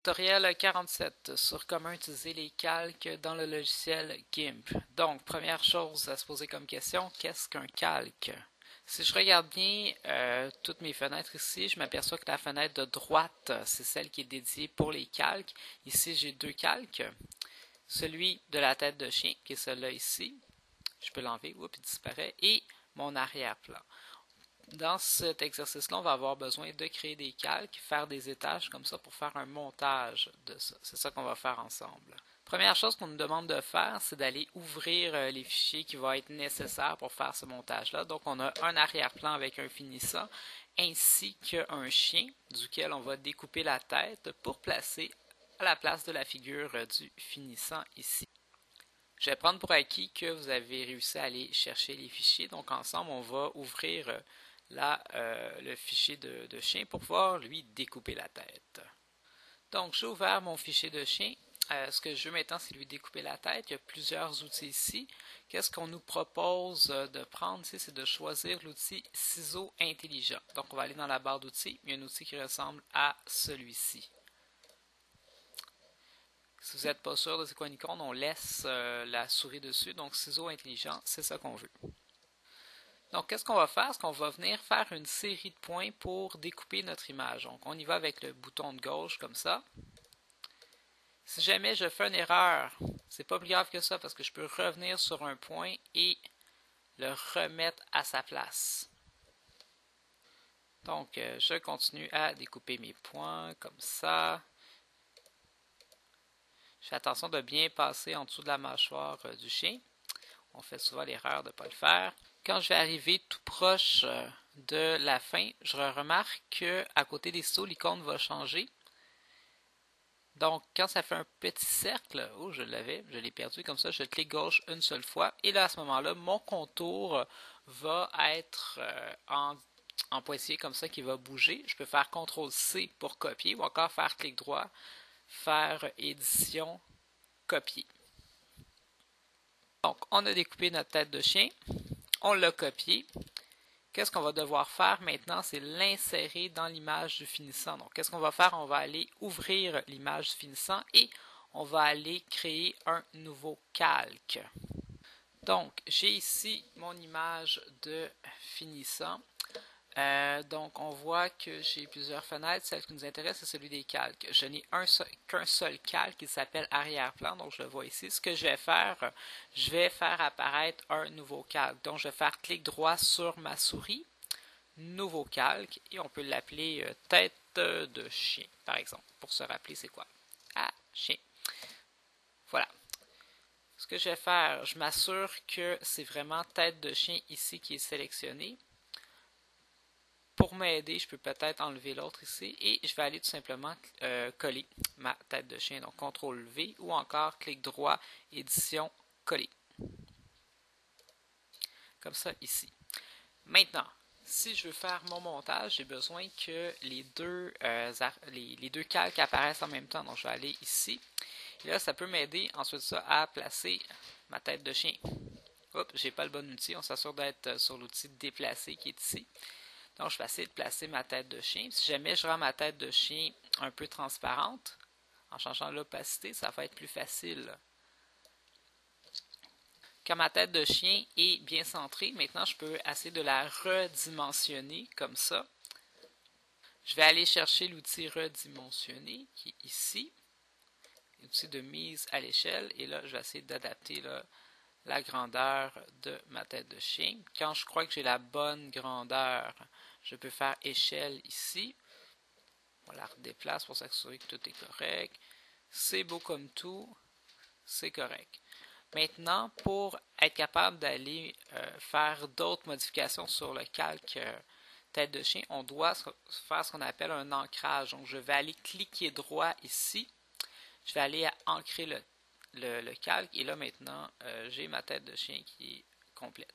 Tutoriel 47 sur comment utiliser les calques dans le logiciel GIMP. Donc, première chose à se poser comme question, qu'est-ce qu'un calque? Si je regarde bien toutes mes fenêtres ici, je m'aperçois que la fenêtre de droite, c'est celle qui est dédiée pour les calques. Ici, j'ai deux calques. Celui de la tête de chien, qui est celui-là ici. Je peux l'enlever, oups, il disparaît. Et mon arrière-plan. Dans cet exercice-là, on va avoir besoin de créer des calques, faire des étages comme ça pour faire un montage de ça. C'est ça qu'on va faire ensemble. Première chose qu'on nous demande de faire, c'est d'aller ouvrir les fichiers qui vont être nécessaires pour faire ce montage-là. Donc, on a un arrière-plan avec un finissant, ainsi qu'un chien, duquel on va découper la tête pour placer à la place de la figure du finissant ici. Je vais prendre pour acquis que vous avez réussi à aller chercher les fichiers. Donc, ensemble, on va ouvrir le fichier de chien pour pouvoir lui découper la tête. Donc, j'ai ouvert mon fichier de chien. Ce que je veux maintenant, c'est lui découper la tête. Il y a plusieurs outils ici. Qu'est-ce qu'on nous propose de prendre ici? C'est de choisir l'outil ciseau intelligent. Donc, on va aller dans la barre d'outils. Il y a un outil qui ressemble à celui-ci. Si vous n'êtes pas sûr de c'est quoi une icône, on laisse la souris dessus. Donc, ciseau intelligent, c'est ça qu'on veut. Donc, qu'est-ce qu'on va faire? C'est qu'on va venir faire une série de points pour découper notre image. Donc, on y va avec le bouton de gauche, comme ça. Si jamais je fais une erreur, c'est pas plus grave que ça, parce que je peux revenir sur un point et le remettre à sa place. Donc, je continue à découper mes points, comme ça. Je fais attention de bien passer en dessous de la mâchoire du chien. On fait souvent l'erreur de ne pas le faire. Quand je vais arriver tout proche de la fin, je remarque qu'à côté des ciseaux, l'icône va changer. Donc, quand ça fait un petit cercle, oh, je l'ai perdu, comme ça, je clique gauche une seule fois. Et là, à ce moment-là, mon contour va être en pointillé comme ça, qui va bouger. Je peux faire CTRL-C pour copier ou encore faire clic droit, faire édition, copier. Donc, on a découpé notre tête de chien. On l'a copié. Qu'est-ce qu'on va devoir faire maintenant? C'est l'insérer dans l'image du finissant. Donc, qu'est-ce qu'on va faire? On va aller ouvrir l'image du finissant et on va aller créer un nouveau calque. Donc, j'ai ici mon image de finissant. Donc, on voit que j'ai plusieurs fenêtres. Celle qui nous intéresse, c'est celui des calques. Je n'ai qu'un seul calque qui s'appelle arrière-plan. Donc, je le vois ici. Ce que je vais faire apparaître un nouveau calque. Donc, je vais faire clic droit sur ma souris. Nouveau calque. Et on peut l'appeler tête de chien, par exemple. Pour se rappeler, c'est quoi? Ah, chien. Voilà. Ce que je vais faire, je m'assure que c'est vraiment tête de chien ici qui est sélectionné. Pour m'aider, je peux peut-être enlever l'autre ici et je vais aller tout simplement coller ma tête de chien. Donc, CTRL-V ou encore clic droit, édition, coller. Comme ça, ici. Maintenant, si je veux faire mon montage, j'ai besoin que les deux calques apparaissent en même temps. Donc, je vais aller ici. Et là, ça peut m'aider ensuite ça à placer ma tête de chien. Oups, j'ai pas le bon outil. On s'assure d'être sur l'outil déplacer qui est ici. Donc, je vais essayer de placer ma tête de chien. Si jamais je rends ma tête de chien un peu transparente, en changeant l'opacité, ça va être plus facile. Quand ma tête de chien est bien centrée, maintenant, je peux essayer de la redimensionner comme ça. Je vais aller chercher l'outil redimensionner qui est ici. L'outil de mise à l'échelle. Et là, je vais essayer d'adapter la grandeur de ma tête de chien. Quand je crois que j'ai la bonne grandeur, je peux faire échelle ici. On la redéplace pour s'assurer que tout est correct. C'est beau comme tout. C'est correct. Maintenant, pour être capable d'aller faire d'autres modifications sur le calque tête de chien, on doit faire ce qu'on appelle un ancrage. Donc, je vais aller cliquer droit ici. Je vais aller ancrer le calque. Et là, maintenant, j'ai ma tête de chien qui est complète.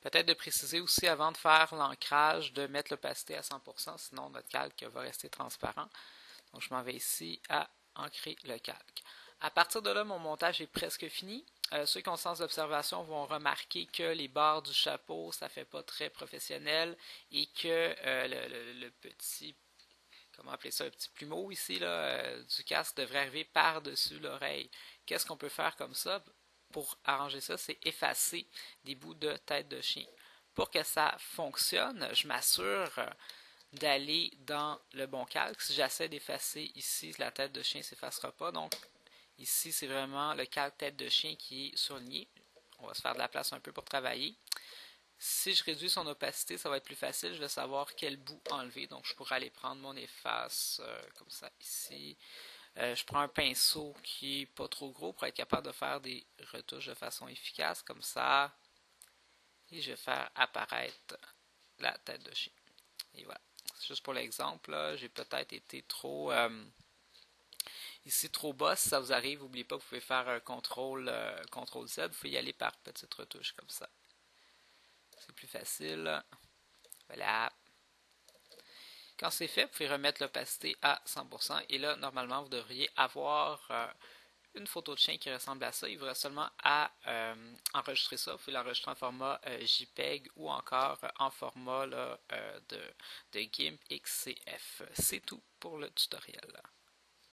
Peut-être de préciser aussi avant de faire l'ancrage, de mettre l'opacité à 100%, sinon notre calque va rester transparent. Donc, je m'en vais ici à ancrer le calque. À partir de là, mon montage est presque fini. Ceux qui ont sens d'observation vont remarquer que les bords du chapeau, ça fait pas très professionnel et que le petit comment appeler ça, un petit plumeau ici là, du casque devrait arriver par-dessus l'oreille. Qu'est-ce qu'on peut faire comme ça pour arranger ça? C'est effacer des bouts de tête de chien. Pour que ça fonctionne, je m'assure d'aller dans le bon calque. Si j'essaie d'effacer ici, la tête de chien ne s'effacera pas. Donc ici, c'est vraiment le calque tête de chien qui est surligné. On va se faire de la place un peu pour travailler. Si je réduis son opacité, ça va être plus facile. Je vais savoir quel bout enlever. Donc, je pourrais aller prendre mon efface comme ça ici. Je prends un pinceau qui n'est pas trop gros pour être capable de faire des retouches de façon efficace comme ça. Et je vais faire apparaître la tête de chien. Et voilà. C'est juste pour l'exemple. J'ai peut-être été trop ici trop bas. Si ça vous arrive, n'oubliez pas, vous pouvez faire un CTRL Z. Vous pouvez y aller par petites retouches comme ça. C'est plus facile. Voilà. Quand c'est fait, vous pouvez remettre l'opacité à 100%. Et là, normalement, vous devriez avoir une photo de chien qui ressemble à ça. Il vous reste seulement à enregistrer ça. Vous pouvez l'enregistrer en format JPEG ou encore en format là, de GIMP XCF. C'est tout pour le tutoriel.